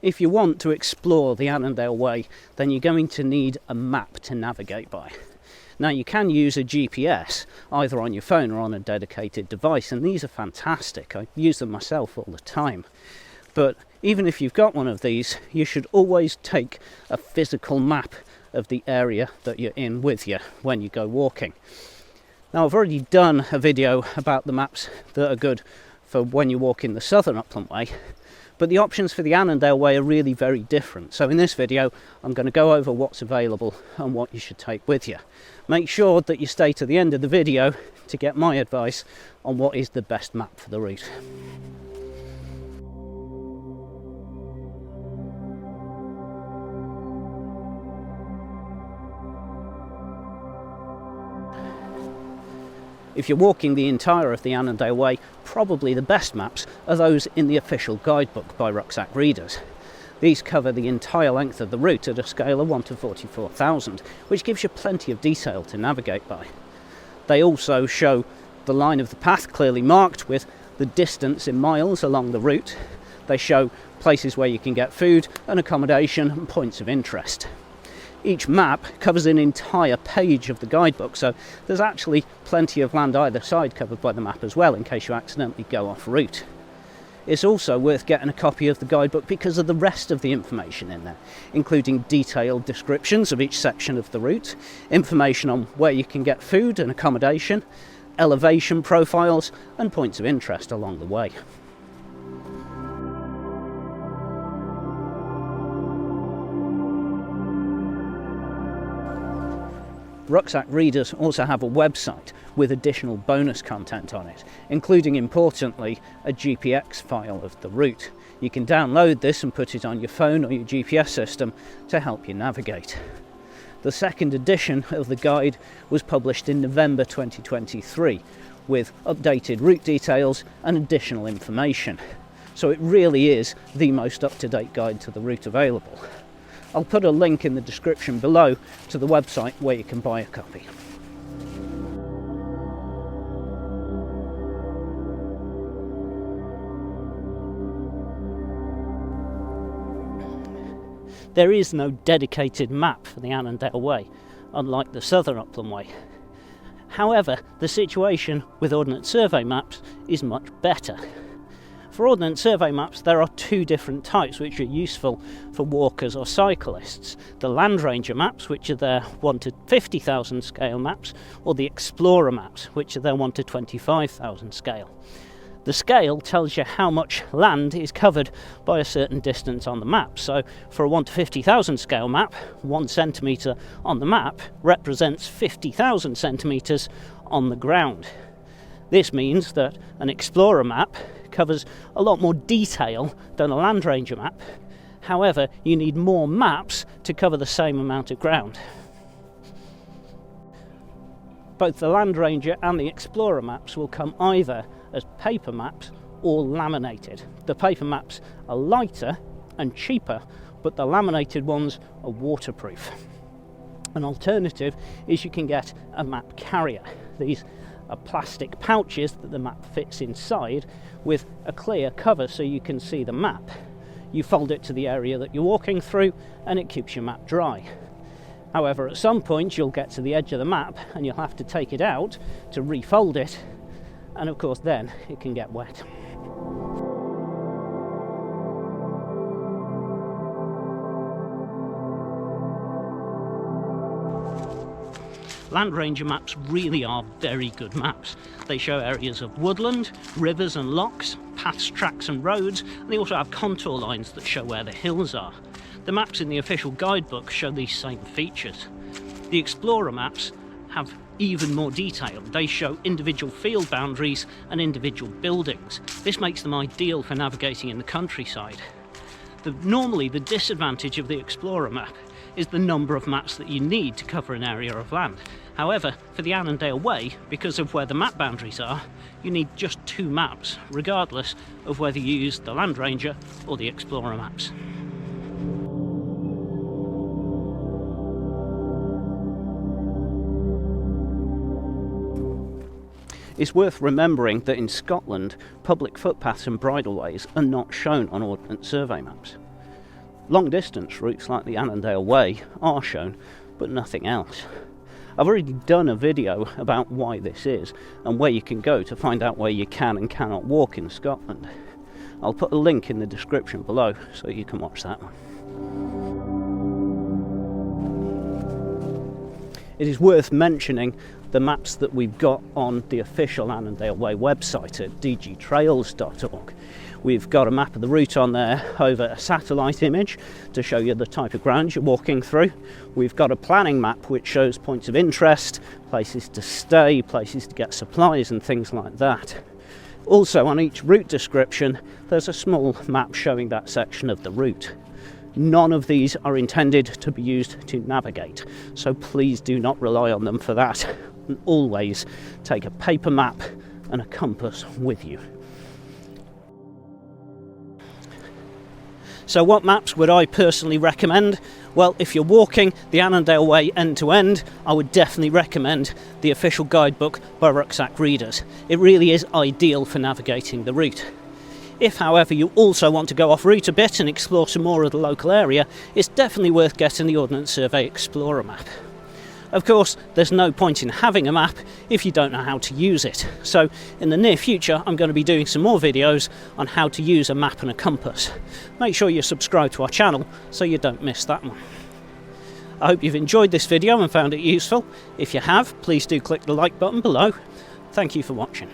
If you want to explore the Annandale Way, then you're going to need a map to navigate by. Now, you can use a GPS either on your phone or on a dedicated device, and these are fantastic. I use them myself all the time. But even if you've got one of these, you should always take a physical map of the area that you're in with you when you go walking. Now, I've already done a video about the maps that are good for when you walk in the Southern Upland Way, but the options for the Annandale Way are really very different. So in this video, I'm going to go over what's available and what you should take with you. Make sure that you stay to the end of the video to get my advice on what is the best map for the route. If you're walking the entire of the Annandale Way, probably the best maps are those in the official guidebook by Rucksack Readers. These cover the entire length of the route at a scale of 1 to 44,000, which gives you plenty of detail to navigate by. They also show the line of the path clearly marked with the distance in miles along the route. They show places where you can get food and accommodation and points of interest. Each map covers an entire page of the guidebook, so there's actually plenty of land either side covered by the map as well, in case you accidentally go off route. It's also worth getting a copy of the guidebook because of the rest of the information in there, including detailed descriptions of each section of the route, information on where you can get food and accommodation, elevation profiles, and points of interest along the way. Rucksack Readers also have a website with additional bonus content on it, including, importantly, a GPX file of the route. You can download this and put it on your phone or your GPS system to help you navigate. The second edition of the guide was published in November 2023 with updated route details and additional information. So it really is the most up-to-date guide to the route available. I'll put a link in the description below to the website where you can buy a copy. There is no dedicated map for the Annandale Way, unlike the Southern Upland Way. However, the situation with Ordnance Survey maps is much better. For Ordnance Survey maps, there are two different types which are useful for walkers or cyclists. The Land Ranger maps, which are their 1 to 50,000 scale maps, or the Explorer maps, which are their 1 to 25,000 scale. The scale tells you how much land is covered by a certain distance on the map. So for a 1 to 50,000 scale map, 1 centimetre on the map represents 50,000 centimetres on the ground. This means that an Explorer map covers a lot more detail than a Land Ranger map. However, you need more maps to cover the same amount of ground. Both the Land Ranger and the Explorer maps will come either as paper maps or laminated. The paper maps are lighter and cheaper, but the laminated ones are waterproof. An alternative is you can get a map carrier. These are plastic pouches that the map fits inside with a clear cover so you can see the map. You fold it to the area that you're walking through and it keeps your map dry. However, at some point you'll get to the edge of the map and you'll have to take it out to refold it, and of course then it can get wet. Land Ranger maps really are very good maps. They show areas of woodland, rivers and lochs, paths, tracks and roads, and they also have contour lines that show where the hills are. The maps in the official guidebook show these same features. The Explorer maps have even more detail. They show individual field boundaries and individual buildings. This makes them ideal for navigating in the countryside. Normally the disadvantage of the Explorer map is the number of maps that you need to cover an area of land. However, for the Annandale Way, because of where the map boundaries are, you need just 2 maps, regardless of whether you use the Land Ranger or the Explorer maps. It's worth remembering that in Scotland, public footpaths and bridleways are not shown on Ordnance Survey maps. Long distance routes like the Annandale Way are shown, but nothing else. I've already done a video about why this is and where you can go to find out where you can and cannot walk in Scotland. I'll put a link in the description below so you can watch that one. It is worth mentioning the maps that we've got on the official Annandale Way website at dgtrails.org. We've got a map of the route on there over a satellite image to show you the type of ground you're walking through. We've got a planning map which shows points of interest, places to stay, places to get supplies and things like that. Also on each route description there's a small map showing that section of the route. None of these are intended to be used to navigate, so please do not rely on them for that. And always take a paper map and a compass with you. So what maps would I personally recommend? Well, if you're walking the Annandale Way end to end, I would definitely recommend the official guidebook by Rucksack Readers. It really is ideal for navigating the route. If, however, you also want to go off route a bit and explore some more of the local area, it's definitely worth getting the Ordnance Survey Explorer map. Of course, there's no point in having a map if you don't know how to use it. So in the near future, I'm going to be doing some more videos on how to use a map and a compass. Make sure you subscribe to our channel so you don't miss that one. I hope you've enjoyed this video and found it useful. If you have, please do click the like button below. Thank you for watching.